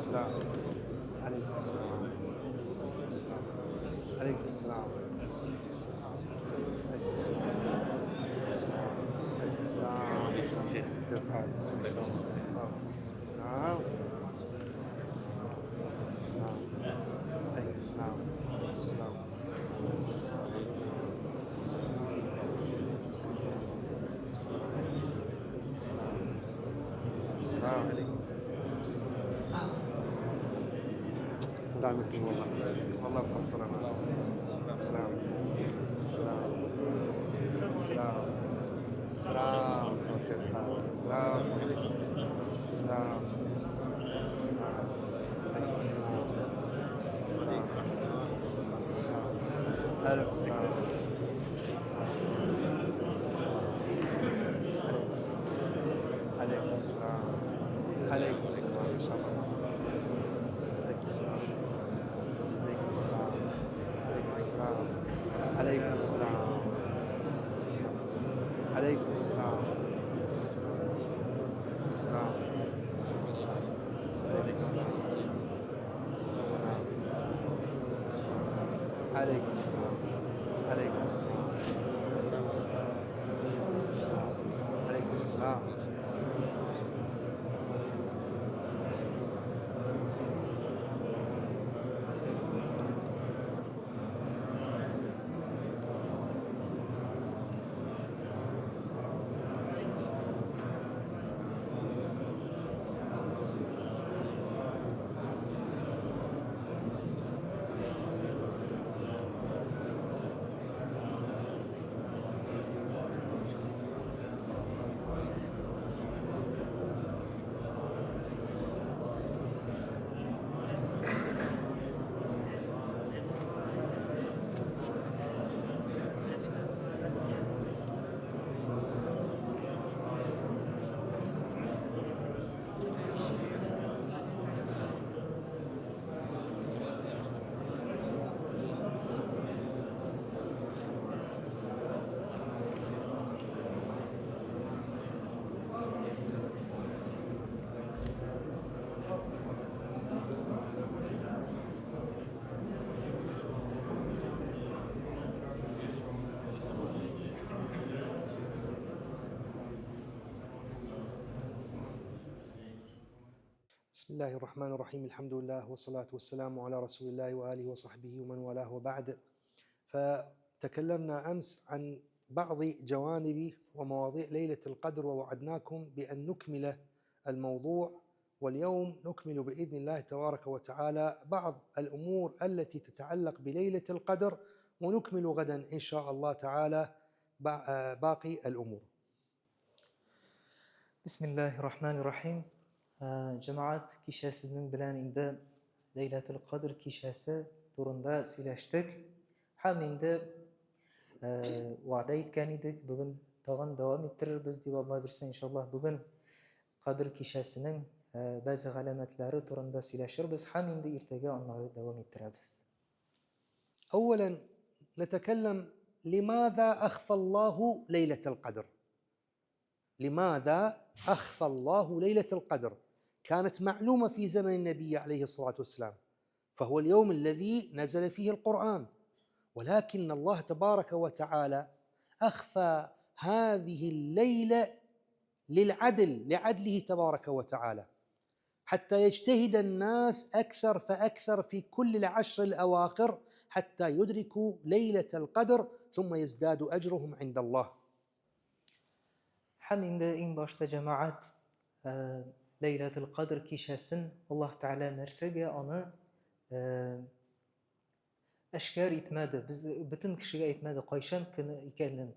السلام. عليكم السلام. السلام. عليكم السلام. عليكم السلام. السلام. عليكم السلام. كيف حالك؟ السلام. السلام. عليكم السلام. السلام. السلام عليكم. سامحني والله مقصر انا. السلام. السلام. السلام. السلام. كيف حالك؟ السلام عليكم. السلام. السلام. عليكم السلام. السلام. السلام. عليكم السلام. عليكم السلام. عليكم السلام ان شاء الله. عليكم السلام. عليكم السلام. عليكم السلام. عليكم السلام. عليكم السلام. السلام. السلام. عليكم السلام. السلام. عليكم السلام. عليكم السلام. عليكم السلام. بسم الله الرحمن الرحيم. الحمد لله والصلاة والسلام على رسول الله وآله وصحبه ومن والاه وبعد. فتكلمنا أمس عن بعض جوانب ومواضيع ليلة القدر، ووعدناكم بأن نكمل الموضوع، واليوم نكمل بإذن الله تبارك وتعالى بعض الأمور التي تتعلق بليلة القدر، ونكمل غدا إن شاء الله تعالى باقي الأمور. بسم الله الرحمن الرحيم. Cemaat kişəsinin bilən indi Leylatul Qadr kişəsi turunda siləşdik. Həm indi vədə etkən idik. Bugün tağın davam ettiririz deyib Allah bilsin inşallah. Bugün Qadr kişəsinin bəzi əlamətləri turunda siləşiriz. Həm indi irtəgə onları davam ettiririz. أولا نتكلم لماذا أخفى الله ليلة القدر؟ لماذا أخفى الله ليلة القدر؟ كانت معلومة في زمن النبي عليه الصلاة والسلام، فهو اليوم الذي نزل فيه القرآن، ولكن الله تبارك وتعالى أخفى هذه الليلة لعدله تبارك وتعالى، حتى يجتهد الناس أكثر فأكثر في كل العشر الأواخر حتى يدركوا ليلة القدر ثم يزداد أجرهم عند الله. Həm indi en başda cemaat Leylatul Qadr kişəsin Allah Teala nərsəgə onu əşkar etmədi. Biz bütün kişiyə etmədi qayşan günü ikənini.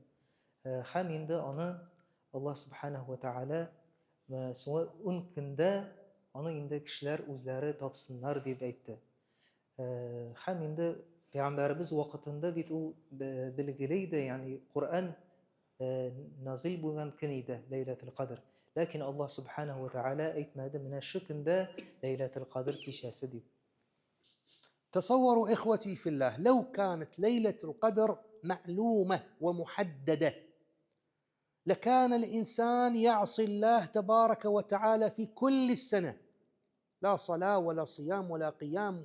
Həm indi onu Allah Subhanahu wa Taala sonra 10 gündə onu indi kişilər özləri tapsınlar deyib aytdı. Həm indi Peyğəmbərimiz vaxtında bit o bilgiliydi, yəni Qur'an nazil bo'lgan kun edi Leylatul Qadr. Lakin Allah Subhanahu wa Taala aytmadi mana shu kunda Leylatul Qadr kechasi deb. تصوروا إخوتي في الله، لو كانت ليلة القدر معلومة ومحددة لكان الإنسان يعصي الله تبارك وتعالى في كل السنة، لا صلاة ولا صيام ولا قيام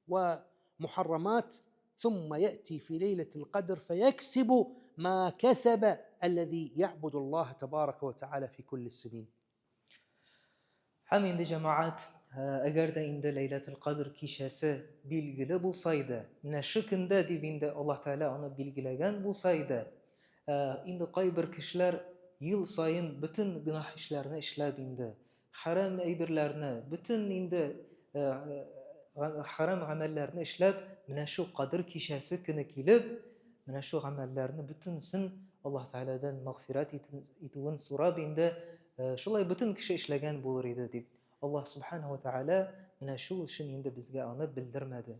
ومحرمات، ثم يأتي في ليلة القدر فيكسب ما كسب الذي يعبد الله تبارك وتعالى في كل السنين. Hem cemaat eğer de indi Leyletul Kadr kişisi bilgili bulsaydı, ne şıkında dibinde Allah Teala onu bilgilegen bulsaydı, indi kayber kişiler yıl sayın bütün günah işlerini işlep indi. Haram eybirlerini, bütün indi haram amellerini işlep, mine şu Kadr kişisi kını kilip, mine şu amellerini bütünsin Allah Teala'dan mağfiret ituun surab indi. Şulay bütün kişi işlegen bulur idi dip. Allah Subhanahu ve Teala mine şu işin indi bizge anı bildirmedi.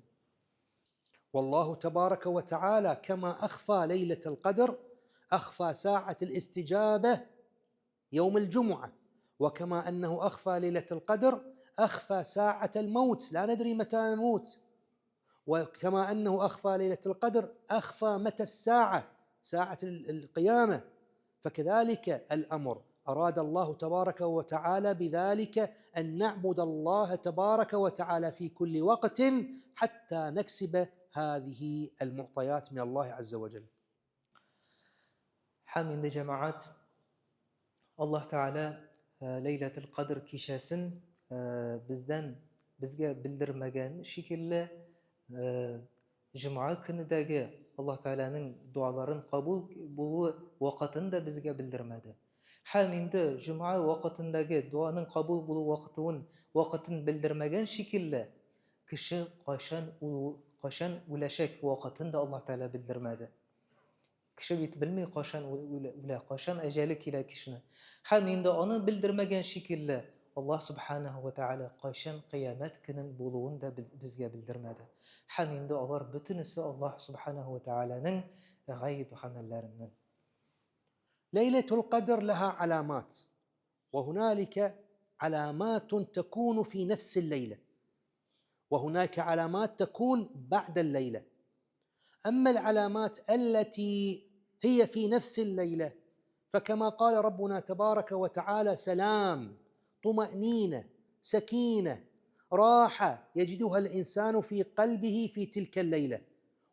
والله تبارك وتعالى كما أخفى ليلة القدر أخفى ساعة الاستجابة يوم الجمعة، وكما أنه أخفى ليلة القدر أخفى ساعة الموت، لا ندري متى نموت، وكما أنه أخفى ليلة القدر أخفى متى الساعة، ساعة القيامة. فكذلك الأمر، أراد الله تبارك وتعالى بذلك أن نعبد الله تبارك وتعالى في كل وقت حتى نكسب هذه المعطيات من الله عز وجل. Haminde cemaat Allah Teala Leyletul Kadr kişesin bizge bildirmegen şekilde Cuma günüdeki Allah Teala'nın duaların kabul bulu vakitini de bizge bildirmedi. Haminde Cuma vakitindeki duanın kabul bulu vakitini bildirmegen şekilde kişi kaşan ulaşacak vakitini de Allah Teala bildirmedi. Kişi bilmiyor kaşan eceli kile kişine. Haminde onu bildirmegen şekilde Allah Subhanahu ve Teala kaşan kıyamet günün buluğunu da bizge bildirmedi. Haminde onlar bütünüsü Allah Subhanahu ve Teala'nın gayb amellerinden. ليلة القدر لها علامات، وهنالك علامات تكون في نفس الليلة، وهناك علامات تكون بعد الليلة. أما العلامات التي هي في نفس الليلة فكما قال ربنا تبارك وتعالى: سلام، طمأنينة، سكينة، راحة يجدها الإنسان في قلبه في تلك الليلة،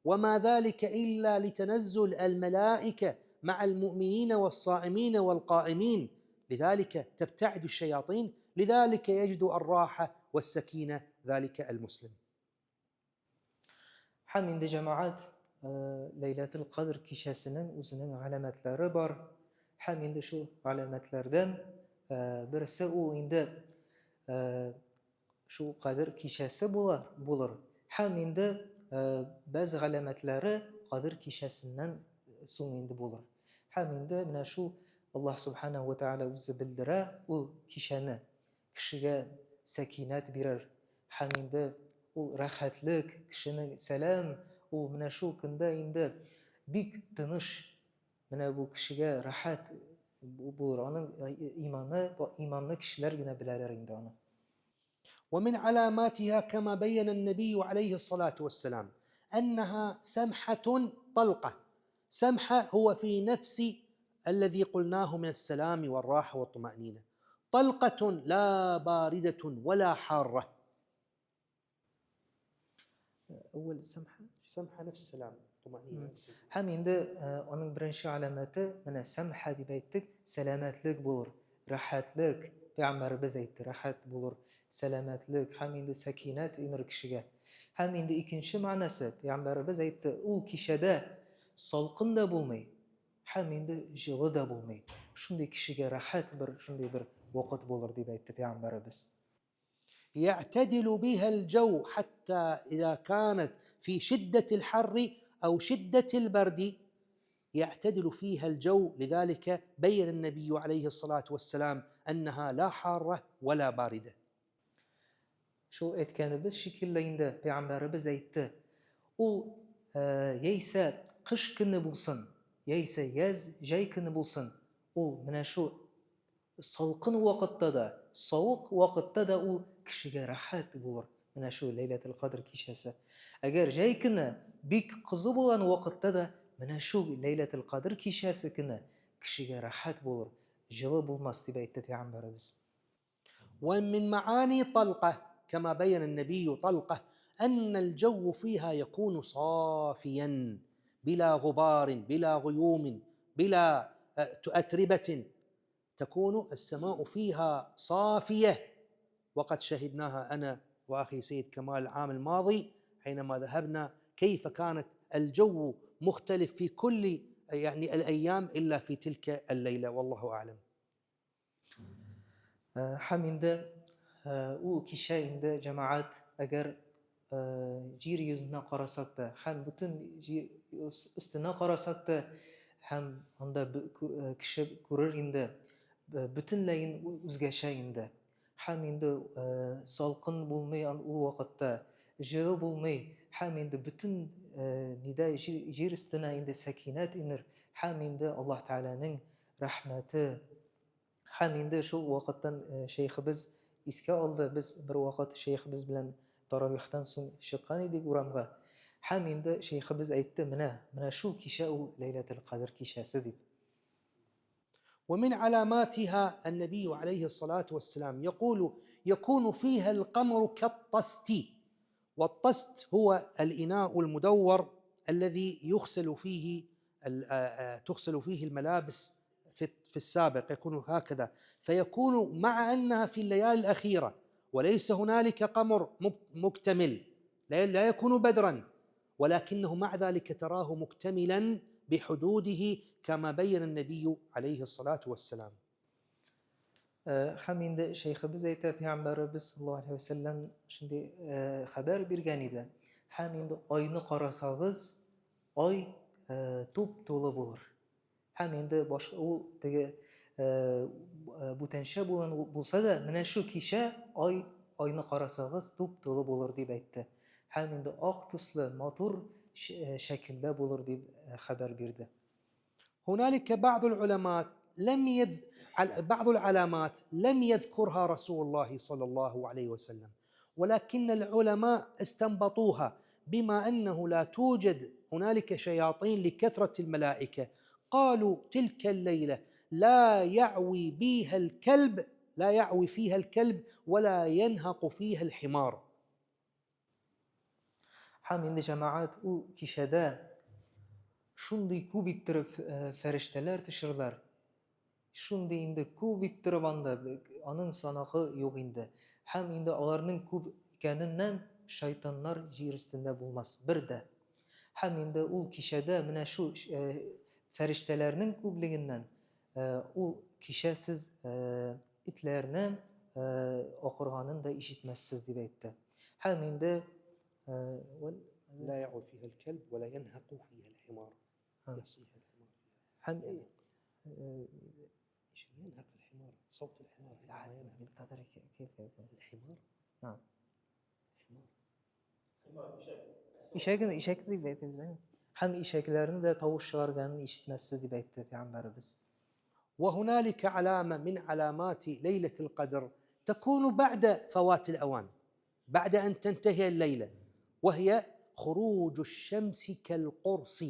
وما ذلك إلا لتنزل الملائكة مع المؤمنين والصائمين والقائمين، لذلك تبتعد الشياطين، لذلك يجد الراحة والسكينة ذلك المسلم. Haminde cemaat Leyletul Kadr kişisinin özünün alametleri var. Haminde şu alametlerden birisi o indi şu Kadr kişisi bulur. Haminde bazı alametleri Kadr kişisinden son indi bulur. Haminde mine şu Allah Subhanahu ve Teala özü bildire o kişiye sekinet birer. Haminde o rahatlık, kişinin selam, o mine şu kında indi bik tanış, mine bu kişiye rahat bulur. Onun imanlı kişiler yine bilerler indi onu. ومن علاماتها كما بين النبي عليه الصلاة والسلام أنها سمحة طلقة. سمحة هو في نفس الذي قلناه من السلام والراحة والطمأنينة، طلقة لا باردة ولا حارة. أول سمحة نفس السلام، طمأنينة نفس. Haminde onun birinci alameti mine semha dibeyttik, selametlik bulur, rahatlık, Peygamberimiz aytti, rahat bulur, selametlik, haminde sekinet inir kişiye. Haminde ikinci manası, Peygamberimiz aytti, o kişide salkın da bulmay, haminde jılı da bulmay. Şimdi kişiye rahat şimdi bir vakit bulur dibeytti Peygamberimiz. يعتدل بها الجو حتى إذا كانت في شدة الحر أو شدة البرد يعتدل فيها الجو، لذلك بين النبي عليه الصلاة والسلام أنها لا حارة ولا باردة. Şu etkenimiz şekillerinde Peygamberimiz aytti. O yeyse kış günü bulsun, yeyse yaz jay günü bulsun. O mine şu salkın vakitte de, soğuk vakitte de o kişiye rahat bulur. Mine şu Leyletul Kadr kişisi. Eğer jay günü bik kızı bulan vakitte de mine şu Leyletul Kadr kişisi günü kişiye rahat bulur. Jılı bulmaz diye aytti Peygamberimiz. ومن معاني طلقة كما بين النبي طلقة أن الجو فيها يكون صافيا بلا غبار بلا غيوم بلا أتربة، تكون السماء فيها صافية. وقد شهدناها أنا وأخي سيد كمال العام الماضي حينما ذهبنا، كيف كانت الجو مختلف في كل يعني الأيام إلا في تلك الليلة، والله أعلم. Ham endi u kisha endi jamoat agar yer yuzini qarasakda ham butun ustini qarasakda ham unda kishi ko'rar endi butunlayin o'zgacha endi. Ham endi salqin bo'lmay u vaqtda jig'i bo'lmay, ham endi butun nida yer ustuna endi sakinat inir. Ham endi Alloh taolaning rahmati. Ham endi shu vaqtdan shayximiz esga oldi. Biz bir vaqt shayximiz bilan tarovihdan so'ng chiqqan edik uramga. Ham endi shayximiz aytdi, mana shu kisha u Laylatul Qadr kishasi deb. ومن علاماتها النبي عليه الصلاة والسلام يقول: يكون فيها القمر كالطست. والطست هو الإناء المدور الذي تغسل فيه الملابس في السابق، يكون هكذا. فيكون مع أنها في الليالي الأخيرة وليس هنالك قمر مكتمل، لا يكون بدرا، ولكنه مع ذلك تراه مكتملا بحدوده كما بين النبي عليه الصلاة والسلام. Ham endi shayximiz aytadi, payg'ambarimiz sollallohu alayhi vasallam shunday xabar bergan edi. Ham endi oyni qarasangiz, oy to'p-to'la bo'lur. Ham endi boshqa u bo'tancha bo'lsa-da, mana shu kisha oyni qarasangiz to'p-to'la bo'lur deb aytdi. Ham endi oq tusli, motor shaklda bo'lur deb xabar berdi. هنالك بعض العلامات لم يذكرها رسول الله صلى الله عليه وسلم، ولكن العلماء استنبطوها بما أنه لا توجد هنالك شياطين لكثرة الملائكة. قالوا تلك الليلة لا يعوي فيها الكلب ولا ينهق فيها الحمار. Ham endi jamoat u kishada shunday ko'p ittirib farishtalar tushirlar. Shunday endi ko'p ittirib onun sanog'i yo'q endi. Ham endi ularning ko'p ekanidan shaytonlar yer ustida bo'lmas birda. Ham endi u kishada mana shu farishtalarning ko'pligidan u kisha siz itlarni oqirganini da eshitmassiz deb aytdi. Ham endi لا يعوي فيها الكلب ولا ينهق فيها الحمار. يصيح الحمار. ham ينهق الحمار، صوت الحمار. بالقدر كيف يكون الحمار؟ نعم. الحمار İşek deb aytamiz. Ham ishaklarni da tovush chiqarganini eshitmassiz deb aytdi payg'ambarimiz. وهنالك علامة من علامات ليلة القدر تكون بعد فوات الأوان، بعد أن تنتهي الليلة، وهي خروج الشمس كالقرص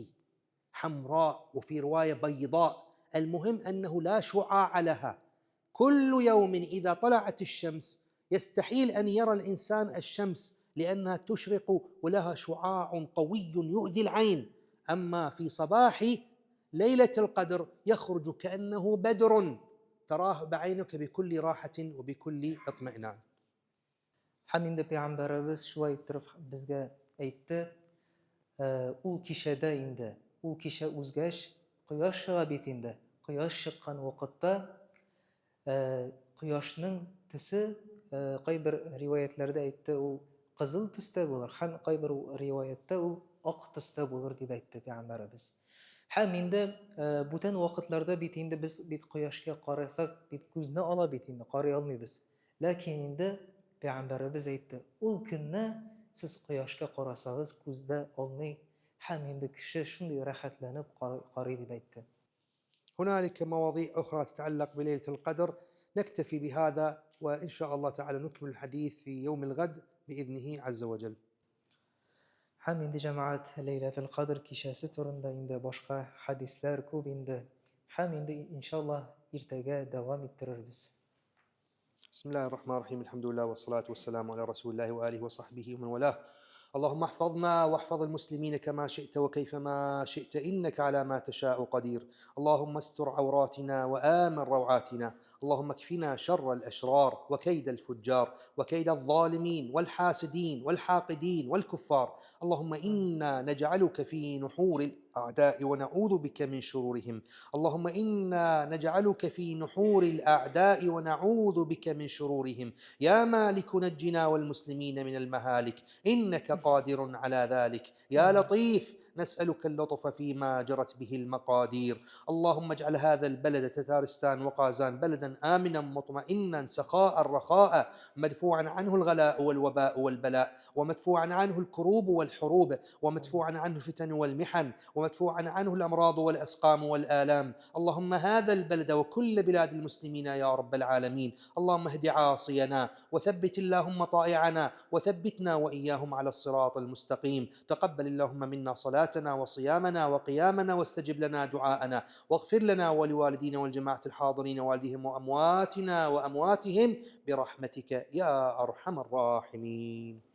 حمراء، وفي رواية بيضاء. المهم أنه لا شعاع لها. كل يوم إذا طلعت الشمس يستحيل أن يرى الإنسان الشمس لأنها تشرق ولها شعاع قوي يؤذي العين. أما في صباح ليلة القدر يخرج كأنه بدر تراه بعينك بكل راحة وبكل اطمئنان. Ham endi payg'ambarimiz shu aytib bizga aytdi, u kishada endi u kisha o'zgash quyosh chiqib endi. Quyosh chiqqan vaqtda quyoshning tusi qay bir rivoyatlarda aytdi u qizil tusda bo'lar, ham qay bir rivoyatda u oq tusda bo'lar deb aytdi payg'ambarimiz. Ham endi butun vaqtlarda endi biz quyoshga qarasak, ko'zni olib endi qaray olmaymiz. Lekin endi payg'ambarimiz aytdi, u kunni siz quyoshga qarasangiz ko'zda olmay, ham endi kishi shunday rohatlanib qaraydi deb aytdi. هنالك مواضيع أخرى تتعلق بليلة القدر، نكتفي بهذا وإن شاء الله تعالى نكمل الحديث في يوم الغد بإذنه عز وجل. Ham endi jamoat Laylatul Qadr kishasi turida endi boshqa hadislar ko'p endi. Ham endi inshaalloh ertaga davom ettiramiz. بسم الله الرحمن الرحيم. الحمد لله والصلاة والسلام على رسول الله وآله وصحبه ومن والاه. اللهم احفظنا واحفظ المسلمين كما شئت وكيفما شئت، إنك على ما تشاء قدير. اللهم استر عوراتنا وآمن روعاتنا. اللهم اكفنا شر الأشرار وكيد الفجار وكيد الظالمين والحاسدين والحاقدين والكفار. اللهم إنا نجعلك في نحور الأعداء ونعوذ بك من شرورهم. اللهم إنا نجعلك في نحور الأعداء ونعوذ بك من شرورهم. يا مالك نجنا والمسلمين من المهالك، إنك قادر على ذلك. يا لطيف نسألك اللطف فيما جرت به المقادير. اللهم اجعل هذا البلد تتارستان وقازان بلدا آمنا مطمئنا سخاء رخاء، مدفوعا عنه الغلاء والوباء والبلاء، ومدفوعا عنه الكروب والحروب، ومدفوعا عنه الفتن والمحن، ومدفوعا عنه الأمراض والأسقام والآلام. اللهم هذا البلد وكل بلاد المسلمين يا رب العالمين. اللهم اهد عاصينا وثبت اللهم طائعنا وثبتنا وإياهم على الصراط المستقيم. تقبل اللهم منا صلاتنا وصيامنا وقيامنا، واستجب لنا دعاءنا، واغفر لنا ولوالدينا والجماعة الحاضرين والديهم وأمواتنا وأمواتهم برحمتك يا أرحم الراحمين.